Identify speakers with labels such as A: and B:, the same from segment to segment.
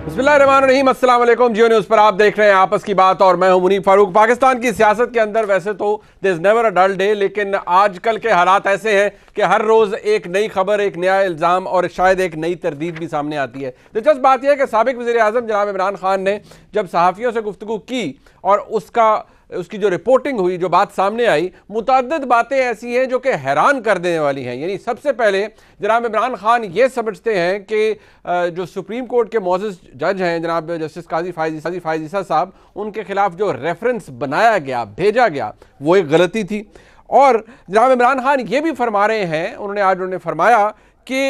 A: बिस्मिल्लाहिर्रहमानिर्रहीम, अस्सलाम वालेकुम। जियो न्यूज़ पर आप देख रहे हैं आपस की बात और मैं हूं मुनीब फारूक। पाकिस्तान की सियासत के अंदर वैसे तो there is never a dull day, लेकिन आजकल के हालात ऐसे हैं कि हर रोज़ एक नई खबर, एक नया इल्ज़ाम और शायद एक नई तरदीद भी सामने आती है। दिलचस्प बात यह है कि साबिक वज़ीर आज़म जनाब इमरान खान ने जब सहाफ़ियों से गुफ्तगू की और उसकी जो रिपोर्टिंग हुई, जो बात सामने आई, मुतअद्दिद बातें ऐसी हैं जो कि हैरान कर देने वाली हैं। यानी सबसे पहले जनाब इमरान खान ये समझते हैं कि जो सुप्रीम कोर्ट के मोअज़्ज़ज़ जज हैं जनाब जस्टिस काजी फ़ाइज़ ईसा साहब, उनके खिलाफ जो रेफरेंस बनाया गया, भेजा गया, वो एक गलती थी। और जनाब इमरान खान ये भी फरमा रहे हैं, उन्होंने फरमाया कि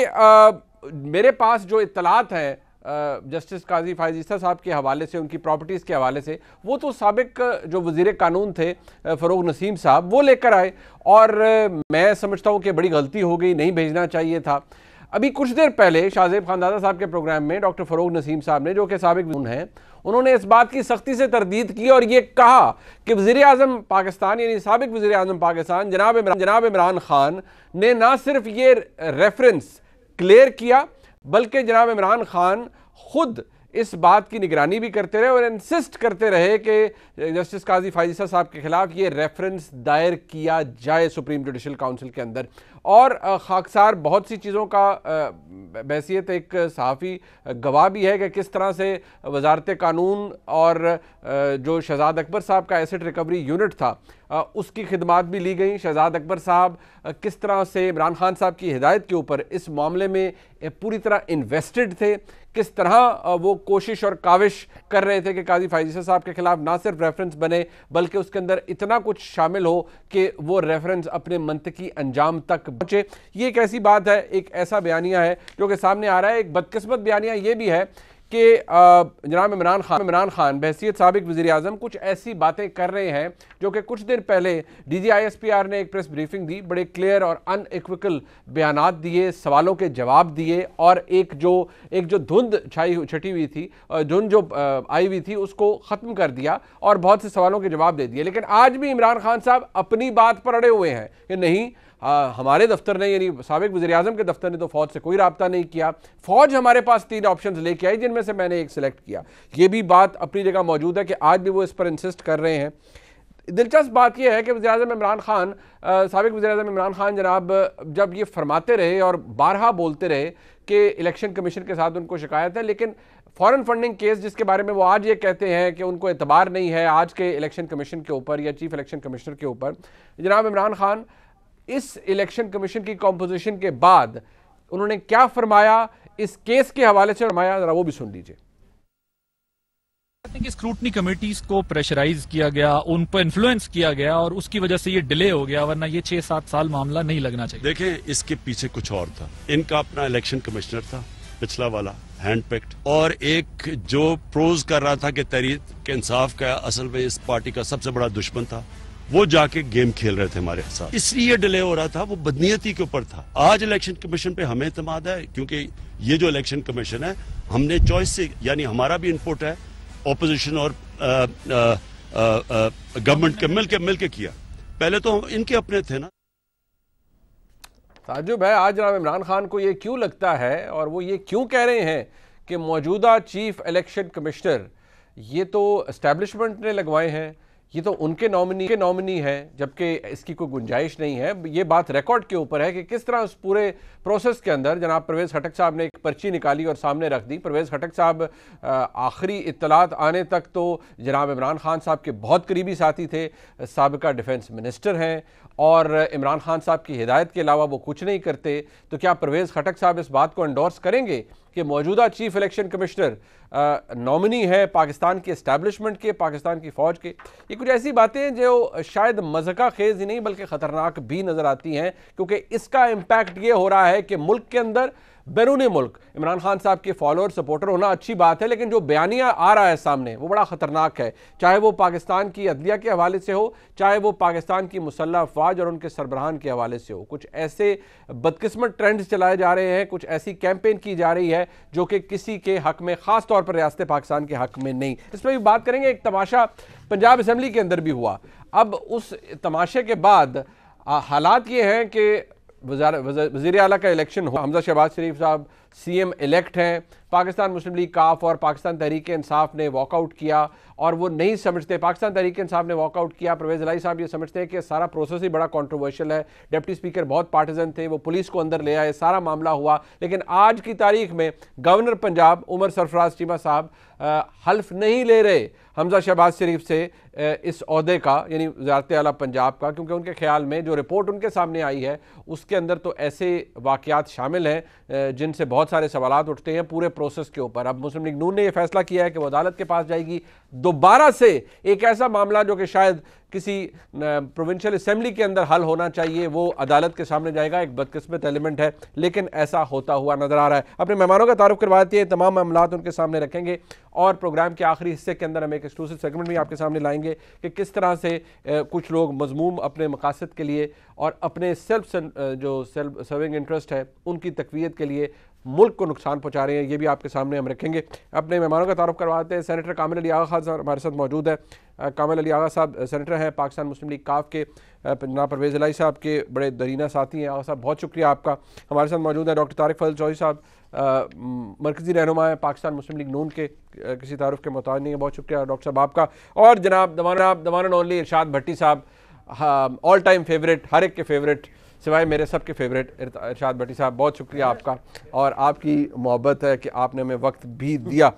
A: मेरे पास जो इत्तलात हैं जस्टिस काजी फ़ाइज़ ईसा साहब के हवाले से, उनकी प्रॉपर्टीज़ के हवाले से, वो तो साबिक जो वज़ीर कानून थे फ़रोग़ नसीम साहब, वो लेकर आए और मैं समझता हूँ कि बड़ी गलती हो गई, नहीं भेजना चाहिए था। अभी कुछ देर पहले शाहज़ेब खानज़ादा साहब के प्रोग्राम में डॉक्टर फ़रोग़ नसीम साहब ने, जो कि साबिक वज़ीर हैं, उन्होंने इस बात की सख्ती से तरदीद की और ये कहा कि वज़ीर आज़म पाकिस्तान यानी साबिक वज़ीर आज़म पाकिस्तान जनाब इमरान खान ने ना सिर्फ ये रेफरेंस क्लियर किया, बल्कि जनाब इमरान खान खुद इस बात की निगरानी भी करते रहे और इंसिस्ट करते रहे कि जस्टिस काजी फ़ाइज़ ईसा साहब के खिलाफ ये रेफरेंस दायर किया जाए सुप्रीम जुडिशल काउंसिल के अंदर। और खाकसार बहुत सी चीज़ों का बहैसियत एक सहाफ़ी गवाह भी है कि किस तरह से वजारत कानून और जो शहजाद अकबर साहब का एसेट रिकवरी यूनिट था, उसकी खिदमात भी ली गई। शहजाद अकबर साहब किस तरह से इमरान खान साहब की हिदायत के ऊपर इस मामले में पूरी तरह इन्वेस्टेड थे, किस तरह वो कोशिश और काविश कर रहे थे कि काजी फ़ाइज़ ईसा साहब के खिलाफ ना सिर्फ रेफरेंस बने, बल्कि उसके अंदर इतना कुछ शामिल हो कि वो रेफरेंस अपने मंतकी अंजाम तक पहुँचे। ये एक ऐसी बात है, एक ऐसा बयानिया है जो कि सामने आ रहा है। एक बदकिस्मत बयानिया ये भी है कि जनाब इमरान खान बहैसियत साबिक वज़ीर आज़म कुछ ऐसी बातें कर रहे हैं जो कि कुछ देर पहले DGISPR ने एक प्रेस ब्रीफिंग दी, बड़े क्लियर और अनइक्विकल बयानात दिए, सवालों के जवाब दिए और एक जो धुंध छटी हुई थी, धुंध जो आई हुई थी, उसको ख़त्म कर दिया और बहुत से सवालों के जवाब दे दिए। लेकिन आज भी इमरान खान साहब अपनी बात पर अड़े हुए हैं कि नहीं, हमारे दफ्तर ने यानी साबिक वज़ीर आज़म के दफ्तर ने तो फ़ौज से कोई रब्ता नहीं किया, फ़ौज हमारे पास 3 ऑप्शंस लेके आई जिनमें से मैंने एक सिलेक्ट किया। ये भी बात अपनी जगह मौजूद है कि आज भी वो इस पर इंसिस्ट कर रहे हैं। दिलचस्प बात यह है कि वज़ीर आज़म इमरान खान, साबिक वज़ीर आज़म इमरान खान जनाब जब ये फरमाते रहे और बारहा बोलते रहे कि इलेक्शन कमीशन के साथ उनको शिकायत है, लेकिन फॉरेन फंडिंग केस जिसके बारे में वो आज ये कहते हैं कि उनको एतबार नहीं है आज के इलेक्शन कमीशन के ऊपर या चीफ इलेक्शन कमिश्नर के ऊपर, जनाब इमरान खान इस इलेक्शन कमीशन की कॉम्पोजिशन के बाद उन्होंने क्या फरमाया, इस केस के हवाले से फरमाया, जरा वो भी सुन लीजिए।
B: स्क्रूटनी कमेटीज को प्रेशराइज किया गया, उन पर इन्फ्लुएंस किया गया और उसकी वजह से ये डिले हो गया, वरना ये 6-7 साल मामला नहीं लगना चाहिए।
C: देखें, इसके पीछे कुछ और था। इनका अपना इलेक्शन कमिश्नर था पिछला वाला, हैंड पिक्ड, और एक जो प्रोज कर रहा था कि तहरीक इंसाफ का असल में इस पार्टी का सबसे बड़ा दुश्मन था, वो जाके गेम खेल रहे थे हमारे साथ, इसलिए डिले हो रहा था। वो बदनीयती के ऊपर था। आज इलेक्शन कमीशन पे हमें इत्मीनान है क्योंकि ये जो इलेक्शन कमीशन है, हमने चॉइस से, यानी हमारा भी इनपुट है, ऑपोजिशन और गवर्नमेंट के मिल के किया। पहले तो इनके अपने थे ना।
A: ताजुब है आज जनाब इमरान खान को ये क्यों लगता है और वो ये क्यों कह रहे हैं कि मौजूदा चीफ इलेक्शन कमिश्नर ये तो एस्टैब्लिशमेंट ने लगवाए हैं, ये तो उनके नॉमिनी है, जबकि इसकी कोई गुंजाइश नहीं है। ये बात रिकॉर्ड के ऊपर है कि किस तरह उस पूरे प्रोसेस के अंदर जनाब परवेज़ खटक साहब ने एक पर्ची निकाली और सामने रख दी। परवेज़ खटक साहब आखिरी इत्तलात आने तक तो जनाब इमरान खान साहब के बहुत करीबी साथी थे, साबिका डिफेंस मिनिस्टर हैं और इमरान खान साहब की हिदायत के अलावा वो कुछ नहीं करते। तो क्या परवेज़ खटक साहब इस बात को एंडोर्स करेंगे कि मौजूदा चीफ इलेक्शन कमिश्नर नॉमिनी है पाकिस्तान की एस्टैब्लिशमेंट के, पाकिस्तान की फ़ौज के? ये कुछ ऐसी बातें हैं जो शायद मज़ाक़ खेज़ ही नहीं बल्कि ख़तरनाक भी नज़र आती हैं, क्योंकि इसका इम्पैक्ट ये हो रहा है कि मुल्क के अंदर बैरून मुल्क इमरान खान साहब के फॉलोअर सपोर्टर होना अच्छी बात है, लेकिन जो बयानिया आ रहा है सामने वो बड़ा ख़तरनाक है। चाहे वो पाकिस्तान की अदलिया के हवाले से हो, चाहे वो पाकिस्तान की मुसल्लह अफवाज और उनके सरबराहान के हवाले से हो, कुछ ऐसे बदकिस्मत ट्रेंड्स चलाए जा रहे हैं, कुछ ऐसी कैंपेन की जा रही है जो कि किसी के हक में, ख़ास तौर पर रियासत पाकिस्तान के हक में नहीं। इस पर भी बात करेंगे। एक तमाशा पंजाब असम्बली के अंदर भी हुआ। अब उस तमाशे के बाद हालात ये हैं कि वज़ीर आला का इलेक्शन हो, हमजा शहबाज शरीफ साहब सीएम इलेक्ट हैं। पाकिस्तान मुस्लिम लीग काफ और पाकिस्तान तहरीक इंसाफ ने वॉकआउट किया और वो नहीं समझते, पाकिस्तान तहरीक इंसाफ ने वॉकआउट किया, परवेज़ इलाही साहब ये समझते हैं कि सारा प्रोसेस ही बड़ा कंट्रोवर्शियल है, डिप्टी स्पीकर बहुत पार्टिजन थे, वो पुलिस को अंदर ले आए, सारा मामला हुआ। लेकिन आज की तारीख में गवर्नर पंजाब उमर सरफराज चीमा साहब हल्फ नहीं ले रहे हमजा शहबाज शरीफ से इस ओहदे का, यानी वज़ारत आला पंजाब का, क्योंकि उनके ख्याल में जो रिपोर्ट उनके सामने आई है उसके अंदर तो ऐसे वाक़यात शामिल हैं जिनसे बहुत सारे सवालात उठते हैं पूरे प्रोसेस के ऊपर। अब मुस्लिम लीग नून ने यह फैसला किया है कि वो अदालत के पास जाएगी दोबारा से। एक ऐसा मामला जो कि शायद किसी प्रोविंशियल असेंबली के अंदर हल होना चाहिए वो अदालत के सामने जाएगा। एक बदकिस्मत एलिमेंट है, लेकिन ऐसा होता हुआ नजर आ रहा है। अपने मेहमानों का तारुफ करवाते हैं, तमाम मामलात उनके सामने रखेंगे और प्रोग्राम के आखिरी हिस्से के अंदर हम एक एक्सक्लूसिव सेगमेंट भी आपके सामने लाएंगे कि किस तरह से कुछ लोग मजमूम अपने मकासद के लिए और अपने सेल्फ सर्विंग इंटरेस्ट है उनकी तकवीत के लिए मुल्क को नुकसान पहुंचा रहे हैं। ये भी आपके सामने हम रखेंगे। अपने मेहमानों का तारुफ करवाते हैं। सेनेटर कामिल अली आगा खान साहब हमारे साथ मौजूद है। कामिल अली आगा साहब सेनेटर हैं पाकिस्तान मुस्लिम लीग काफ के। जनाब परवेज़ इलाही साहब के बड़े दरीना साथी हैं। आगा साहब बहुत शुक्रिया आपका। हमारे साथ मौजूद है डॉक्टर तारिक फजल चौधरी साहब, मरकज़ी रहनुमा है पाकिस्तान मुस्लिम लीग नून के, किसी तारुफ के मोहताज नहीं है, बहुत शुक्रिया डॉक्टर साहब आपका। और जनाब द वन एंड ओनली इरशाद भट्टी साहब, ऑल टाइम फेवरेट, हर एक के फेवरेट सिवाय मेरे सबके फेवरेट इरशाद भट्टी साहब, बहुत शुक्रिया आपका और आपकी मोहब्बत है कि आपने हमें वक्त भी दिया।